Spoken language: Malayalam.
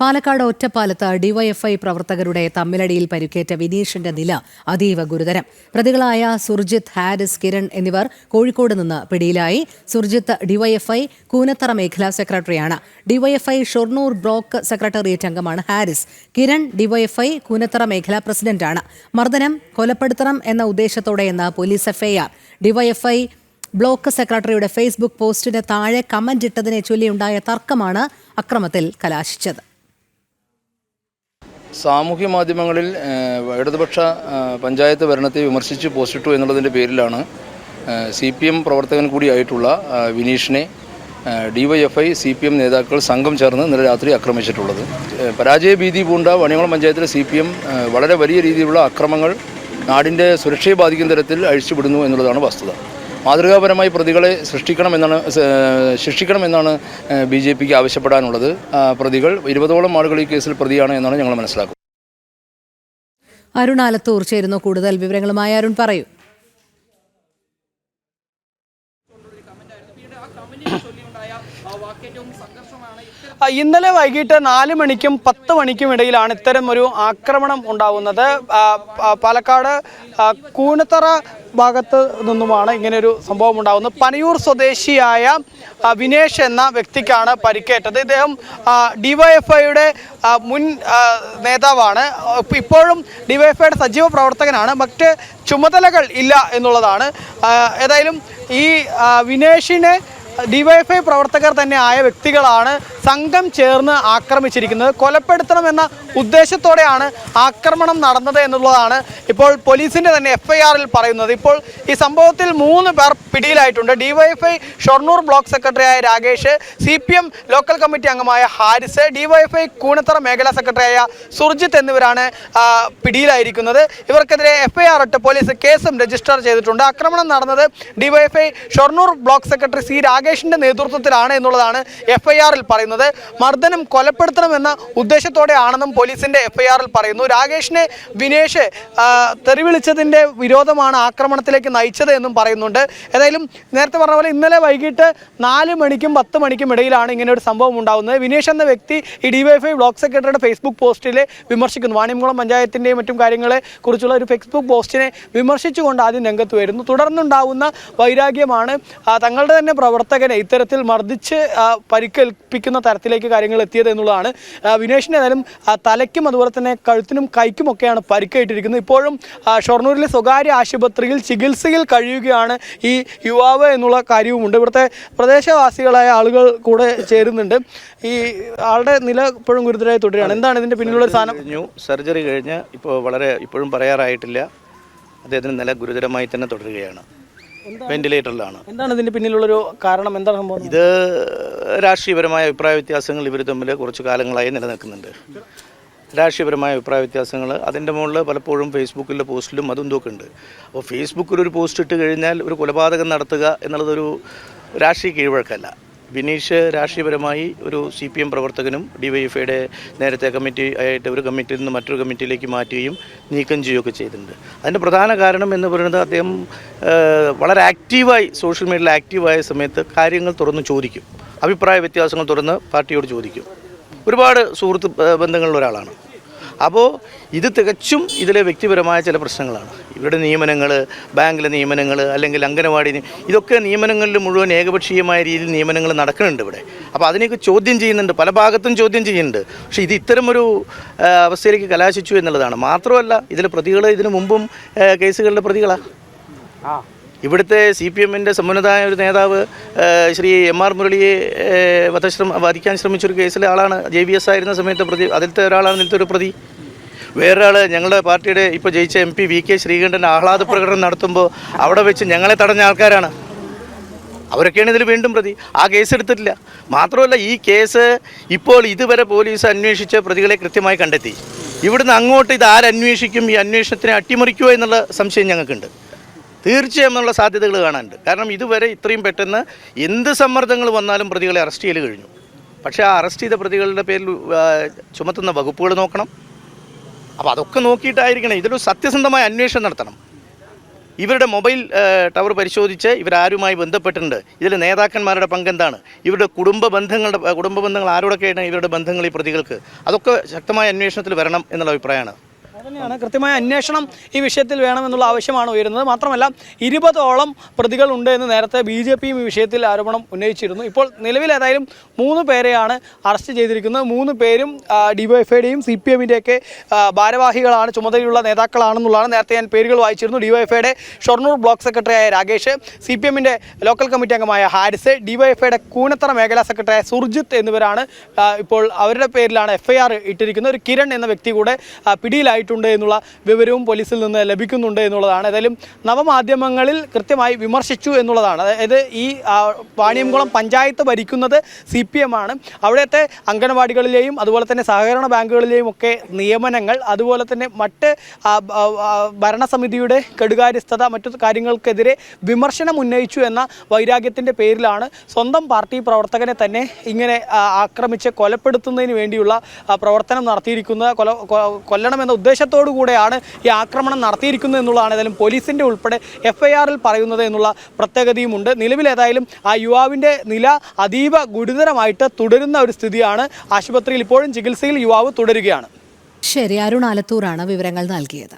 പാലക്കാട് ഒറ്റപ്പാലത്ത് ഡിവൈഎഫ്ഐ പ്രവർത്തകരുടെ തമ്മിലടിയിൽ പരിക്കേറ്റ വിനീഷിന്റെ നില അതീവ ഗുരുതരം. പ്രതികളായ സുർജിത്ത്, ഹാരിസ്, കിരൺ എന്നിവർ കോഴിക്കോട് നിന്ന് പിടിയിലായി. സുർജിത്ത് ഡിവൈഎഫ്ഐ കൂനത്തറ മേഖലാ സെക്രട്ടറിയാണ്. ഡിവൈഎഫ്ഐ ഷൊർണൂർ ബ്ലോക്ക് സെക്രട്ടേറിയറ്റ് അംഗമാണ് ഹാരിസ്. കിരൺ ഡിവൈഎഫ്ഐ കൂനത്തറ മേഖലാ പ്രസിഡന്റാണ്. മർദ്ദനം കൊലപ്പെടുത്തണം എന്ന ഉദ്ദേശത്തോടെയെന്ന് പോലീസ് എഫ്ഐആർ. ഡിവൈഎഫ്ഐ ബ്ലോക്ക് സെക്രട്ടറിയുടെ ഫേസ്ബുക്ക് പോസ്റ്റിന് താഴെ കമന്റ് ഇട്ടതിനെ ചൊല്ലിയുണ്ടായ തർക്കമാണ് അക്രമത്തിൽ കലാശിച്ചത്. സാമൂഹ്യ മാധ്യമങ്ങളിൽ ഇടതുപക്ഷ പഞ്ചായത്ത് ഭരണത്തെ വിമർശിച്ച് പോസ്റ്റിട്ടു എന്നുള്ളതിൻ്റെ പേരിലാണ് CPM പ്രവർത്തകൻ കൂടിയായിട്ടുള്ള വിനീഷിനെ DYFI CPM നേതാക്കൾ സംഘം ചേർന്ന് ഇന്നലെ രാത്രി ആക്രമിച്ചിട്ടുള്ളത്. പരാജയ ഭീതി പൂണ്ട വണിയംകുളം പഞ്ചായത്തിലെ CPM വളരെ വലിയ രീതിയിലുള്ള അക്രമങ്ങൾ നാടിൻ്റെ സുരക്ഷയെ ബാധിക്കുന്ന തരത്തിൽ അഴിച്ചുവിടുന്നു എന്നുള്ളതാണ് വസ്തുത. മാതൃകാപരമായി പ്രതികളെ ശിക്ഷിക്കണമെന്നാണ് BJPക്ക് ആവശ്യപ്പെടാനുള്ളത്. പ്രതികൾ 20ഓളം ആളുകൾ ഈ കേസിൽ പ്രതിയാണ് എന്നാണ് ഞങ്ങൾ മനസ്സിലാക്കുന്നത്. അരുൺ ആലത്തൂർ ചേരുന്നു കൂടുതൽ വിവരങ്ങളുമായി. അരുൺ, പറയൂ. ഇന്നലെ വൈകിട്ട് 4 മണിക്കും 10 മണിക്കും ഇടയിലാണ് ഇത്തരം ഒരു ആക്രമണം ഉണ്ടാകുന്നത്. പാലക്കാട് കൂനത്തറ ഭാഗത്ത് നിന്നുമാണ് ഇങ്ങനെയൊരു സംഭവം ഉണ്ടാകുന്നത്. പനയൂർ സ്വദേശിയായ വിനേഷ് എന്ന വ്യക്തിക്കാണ് പരിക്കേറ്റത്. ഇദ്ദേഹം ഡിവൈഎഫ്ഐയുടെ മുൻ നേതാവാണ്. ഇപ്പോഴും ഡിവൈഎഫ്ഐയുടെ സജീവ പ്രവർത്തകനാണ്. മറ്റ് ചുമതലകൾ ഇല്ല എന്നുള്ളതാണ്. ഏതായാലും ഈ വിനേഷിനെ ഡിവൈഎഫ്ഐ പ്രവർത്തകർ തന്നെ ആയ വ്യക്തികളാണ് സംഘം ചേർന്ന് ആക്രമിച്ചിരിക്കുന്നത്. കൊലപ്പെടുത്തണമെന്ന ഉദ്ദേശത്തോടെയാണ് ആക്രമണം നടന്നത് എന്നുള്ളതാണ് ഇപ്പോൾ പോലീസിന്റെ തന്നെ എഫ്ഐആറിൽ പറയുന്നത്. ഇപ്പോൾ ഈ സംഭവത്തിൽ 3 പേർ പിടിയിലായിട്ടുണ്ട്. ഡിവൈഎഫ്ഐ ഷൊർണൂർ ബ്ലോക്ക് സെക്രട്ടറിയായ രാകേഷ്, CPM ലോക്കൽ കമ്മിറ്റി അംഗമായ ഹാരിസ്, ഡിവൈഎഫ്ഐ കൂനത്തറ മേഖലാ സെക്രട്ടറിയായ സുർജിത്ത് എന്നിവരാണ് പിടിയിലായിരിക്കുന്നത്. ഇവർക്കെതിരെ എഫ്ഐആർ ഇട്ട് പോലീസ് കേസും രജിസ്റ്റർ ചെയ്തിട്ടുണ്ട്. ആക്രമണം നടന്നത് DYFI Shoranur block secretary C രാകേഷിന്റെ നേതൃത്വത്തിലാണ് എന്നുള്ളതാണ് എഫ്ഐആറിൽ പറയുന്നത്. മർദ്ദനം കൊലപ്പെടുത്തണമെന്ന ഉദ്ദേശത്തോടെയാണെന്നും പോലീസിന്റെ എഫ്ഐആറിൽ പറയുന്നു. രാകേഷിനെ വിനേഷ് തെറിവിളിച്ചതിന്റെ വിരോധമാണ് ആക്രമണത്തിലേക്ക് നയിച്ചത് എന്നും പറയുന്നുണ്ട്. ഏതായാലും നേരത്തെ പറഞ്ഞ പോലെ ഇന്നലെ വൈകിട്ട് 4 മണിക്കും 10 മണിക്കും ഇടയിലാണ് ഇങ്ങനെ ഒരു സംഭവം ഉണ്ടാകുന്നത്. വിനേഷ് എന്ന വ്യക്തി ഈ ഡിവൈഎഫ്ഐ ബ്ലോക്ക് സെക്രട്ടറിയുടെ ഫേസ്ബുക്ക് പോസ്റ്റിൽ വിമർശിക്കുന്നു. വാണിയംകുളം പഞ്ചായത്തിന്റെയും മറ്റും കാര്യങ്ങളെ കുറിച്ചുള്ള ഒരു ഫേസ്ബുക്ക് പോസ്റ്റിനെ വിമർശിച്ചുകൊണ്ട് ആദ്യം രംഗത്ത് വരുന്നു. തുടർന്നുണ്ടാവുന്ന വൈരാഗ്യമാണ് തങ്ങളുടെ തന്നെ പ്രവർത്തകനെ ഇത്തരത്തിൽ മർദ്ദിച്ച് പരിക്കേൽപ്പിക്കുന്ന തരത്തിലേക്ക് കാര്യങ്ങൾ എത്തിയത് എന്നുള്ളതാണ്. വിനേഷിന് ഏതായാലും തലയ്ക്കും അതുപോലെ തന്നെ കഴുത്തിനും കൈക്കുമൊക്കെയാണ് പരിക്കേറ്റിരിക്കുന്നത്. ഇപ്പോഴും ഷൊർണൂരിലെ സ്വകാര്യ ആശുപത്രിയിൽ ചികിത്സയിൽ കഴിയുകയാണ് ഈ യുവാവ് എന്നുള്ള കാര്യവുമുണ്ട്. ഇവിടുത്തെ പ്രദേശവാസികളായ ആളുകൾ കൂടെ ചേരുന്നുണ്ട്. ഈ ആളുടെ നില ഇപ്പോഴും ഗുരുതരമായി തുടരുകയാണ്. എന്താണ് ഇതിന്റെ പിന്നിലുള്ള സാധനം? സർജറി കഴിഞ്ഞ് ഇപ്പോഴും പറയാറായിട്ടില്ല. അദ്ദേഹത്തിന് നില ഗുരുതരമായി തന്നെ തുടരുകയാണ്. വെന്റിലേറ്ററിലാണ്. എന്താണ് ഇതിന്റെ പിന്നിലുള്ളൊരു കാരണം? എന്താണ് സംഭവം? ഇത് രാഷ്ട്രീയപരമായ അഭിപ്രായ വ്യത്യാസങ്ങൾ ഇവർ തമ്മിൽ കുറച്ചു കാലങ്ങളായി നിലനിൽക്കുന്നുണ്ട്. രാഷ്ട്രീയപരമായ അഭിപ്രായ വ്യത്യാസങ്ങൾ അതിൻ്റെ മുകളിൽ പലപ്പോഴും ഫേസ്ബുക്കിലെ പോസ്റ്റിലും അതും ഉണ്ട്. അപ്പോൾ ഫേസ്ബുക്കിൽ ഒരു പോസ്റ്റ് ഇട്ട് കഴിഞ്ഞാൽ ഒരു കൊലപാതകം നടത്തുക എന്നുള്ളതൊരു രാഷ്ട്രീയ കീഴ്വഴക്കല്ല. വിനീഷ് രാഷ്ട്രീയപരമായി ഒരു CPM പ്രവർത്തകനും ഡിവൈഎഫ്ഐയുടെ നേരത്തെ കമ്മിറ്റി ആയിട്ട് ഒരു കമ്മിറ്റിയിൽ നിന്ന് മറ്റൊരു കമ്മിറ്റിയിലേക്ക് മാറ്റുകയും നീക്കം ചെയ്യുകയൊക്കെ ചെയ്തിട്ടുണ്ട്. അതിൻ്റെ പ്രധാന കാരണം എന്ന് പറയുന്നത് അദ്ദേഹം വളരെ ആക്റ്റീവായി സോഷ്യൽ മീഡിയയിൽ ആക്റ്റീവായ സമയത്ത് കാര്യങ്ങൾ തുറന്ന് ചോദിക്കും. അഭിപ്രായ വ്യത്യാസങ്ങൾ തുറന്ന് പാർട്ടിയോട് ചോദിക്കും. ഒരുപാട് സുഹൃത്ത് ബന്ധങ്ങളുള്ള ഒരാളാണ്. അപ്പോൾ ഇത് തികച്ചും ഇതിലെ വ്യക്തിപരമായ ചില പ്രശ്നങ്ങളാണ്. ഇവരുടെ നിയമനങ്ങൾ, ബാങ്കിലെ നിയമനങ്ങൾ, അല്ലെങ്കിൽ അംഗനവാടി, ഇതൊക്കെ നിയമനങ്ങളിൽ മുഴുവൻ ഏകപക്ഷീയമായ രീതിയിൽ നിയമനങ്ങൾ നടക്കുന്നുണ്ട് ഇവിടെ. അപ്പോൾ അതിനെയൊക്കെ ചോദ്യം ചെയ്യുന്നുണ്ട്, പല ഭാഗത്തും ചോദ്യം ചെയ്യുന്നുണ്ട്. പക്ഷേ ഇത് ഇത്തരമൊരു അവസ്ഥയിലേക്ക് കലാശിച്ചു എന്നുള്ളതാണ്. മാത്രമല്ല ഇതിലെ പ്രതികൾ ഇതിനു മുമ്പും കേസുകളിലെ പ്രതികളാണ്. ഇവിടുത്തെ CPMൻ്റെ സമുന്നതായ ഒരു നേതാവ് ശ്രീ MR മുരളിയെ വധിക്കാൻ ശ്രമിച്ചൊരു കേസിലെ ആളാണ്. JVS ആയിരുന്ന സമയത്ത് പ്രതി, അതിലത്തെ ഒരാളാണ് ഇതിലത്തെ ഒരു പ്രതി. വേറൊരാൾ ഞങ്ങളുടെ പാർട്ടിയുടെ ഇപ്പോൾ ജയിച്ച MP VK ശ്രീകണ്ഠൻ ആഹ്ലാദ പ്രകടനം നടത്തുമ്പോൾ അവിടെ വെച്ച് ഞങ്ങളെ തടഞ്ഞ ആൾക്കാരാണ്. അവരൊക്കെയാണ് ഇതിൽ വീണ്ടും പ്രതി. ആ കേസ് എടുത്തിട്ടില്ല. മാത്രമല്ല ഈ കേസ് ഇപ്പോൾ ഇതുവരെ പോലീസ് അന്വേഷിച്ച പ്രതികളെ കൃത്യമായി കണ്ടെത്തി. ഇവിടുന്ന് അങ്ങോട്ട് ഇത് ആരന്വേഷിക്കും, ഈ അന്വേഷണത്തിനെ അട്ടിമറിക്കുമോ എന്നുള്ള സംശയം ഞങ്ങൾക്കുണ്ട്. തീർച്ചയായും എന്നുള്ള സാധ്യതകൾ കാണാനുണ്ട്. കാരണം ഇതുവരെ ഇത്രയും പെട്ടെന്ന് എന്ത് സമ്മർദ്ദങ്ങൾ വന്നാലും പ്രതികളെ അറസ്റ്റ് ചെയ്ത് കഴിഞ്ഞു. പക്ഷേ ആ അറസ്റ്റ് ചെയ്ത പ്രതികളുടെ പേരിൽ ചുമത്തുന്ന വകുപ്പുകൾ നോക്കണം. അപ്പോൾ അതൊക്കെ നോക്കിയിട്ടായിരിക്കണം. ഇതൊരു സത്യസന്ധമായ അന്വേഷണം നടത്തണം. ഇവരുടെ മൊബൈൽ ടവർ പരിശോധിച്ച് ഇവരാരുമായി ബന്ധപ്പെട്ടിട്ടുണ്ട്, ഇതിൽ നേതാക്കന്മാരുടെ പങ്കെന്താണ്, ഇവരുടെ കുടുംബ ബന്ധങ്ങൾ ആരോടൊക്കെയാണ് ഇവരുടെ ബന്ധങ്ങൾ ഈ പ്രതികൾക്ക്, അതൊക്കെ ശക്തമായ അന്വേഷണത്തിൽ വരണം എന്നുള്ള അഭിപ്രായമാണ്. തന്നെയാണ് കൃത്യമായ അന്വേഷണം ഈ വിഷയത്തിൽ വേണമെന്നുള്ള ആവശ്യമാണ് ഉയരുന്നത്. മാത്രമല്ല 20ഓളം പ്രതികളുണ്ട് എന്ന് നേരത്തെ BJPയും ഈ വിഷയത്തിൽ ആരോപണം ഉന്നയിച്ചിരുന്നു. ഇപ്പോൾ നിലവിൽ ഏതായാലും 3 പേരെയാണ് അറസ്റ്റ് ചെയ്തിരിക്കുന്നത്. 3 പേരും DYFIയുടെയും CPMൻ്റെയൊക്കെ ഭാരവാഹികളാണ്, ചുമതലയുള്ള നേതാക്കളാണെന്നുള്ളതാണ്. നേരത്തെ ഞാൻ പേരുകൾ വായിച്ചിരുന്നു. DYFIയുടെ ഷൊർണൂർ ബ്ലോക്ക് സെക്രട്ടറിയായ രാകേഷ്, CPMൻ്റെ ലോക്കൽ കമ്മിറ്റി അംഗമായ ഹാരിസ്, DYFIയുടെ കൂനത്തറ മേഖലാ സെക്രട്ടറിയായ സുർജിത്ത് എന്നിവരാണ് ഇപ്പോൾ അവരുടെ പേരിലാണ് FIR ഇട്ടിരിക്കുന്നത്. ഒരു കിരൺ എന്ന വ്യക്തി കൂടെ പിടിയിലായിട്ടുണ്ട് എന്നുള്ള വിവരവും പോലീസിൽ നിന്ന് ലഭിക്കുന്നുണ്ട് എന്നുള്ളതാണ്. ഏതായാലും നവമാധ്യമങ്ങളിൽ കൃത്യമായി വിമർശിച്ചു എന്നുള്ളതാണ്. അതായത് ഈ വാണിയംകുളം പഞ്ചായത്ത് ഭരിക്കുന്നത് CPM ആണ്. അവിടുത്തെ അംഗനവാടികളിലെയും അതുപോലെ തന്നെ സഹകരണ ബാങ്കുകളിലെയും ഒക്കെ നിയമനങ്ങൾ, അതുപോലെ തന്നെ മറ്റ് ഭരണസമിതിയുടെ കെടുകാര്യസ്ഥത, മറ്റു കാര്യങ്ങൾക്കെതിരെ വിമർശനം ഉന്നയിച്ചു എന്ന വൈരാഗ്യത്തിൻ്റെ പേരിലാണ് സ്വന്തം പാർട്ടി പ്രവർത്തകനെ തന്നെ ഇങ്ങനെ ആക്രമിച്ച് കൊലപ്പെടുത്തുന്നതിന് വേണ്ടിയുള്ള പ്രവർത്തനം നടത്തിയിരിക്കുന്നത്. കൊല്ലണമെന്ന ഉദ്ദേശത്തോടു കൂടെയാണ് ഈ ആക്രമണം നടത്തിയിരിക്കുന്നത് എന്നുള്ളതാണ് ഏതായാലും പോലീസിൻ്റെ ഉൾപ്പെടെ FIRൽ പറയുന്നത് എന്നുള്ള പ്രത്യേകതയുമുണ്ട്. നിലവിൽ ഏതായാലും ആ യുവാവിൻ്റെ നില അതീവ ഗുരുതരമായിട്ട് തുടരുന്ന ഒരു സ്ഥിതിയാണ്. ആശുപത്രിയിൽ ഇപ്പോഴും ചികിത്സയിൽ യുവാവ് തുടരുകയാണ്. ശരി, അരുൺ ആലത്തൂരാണ് വിവരങ്ങൾ നൽകിയത്.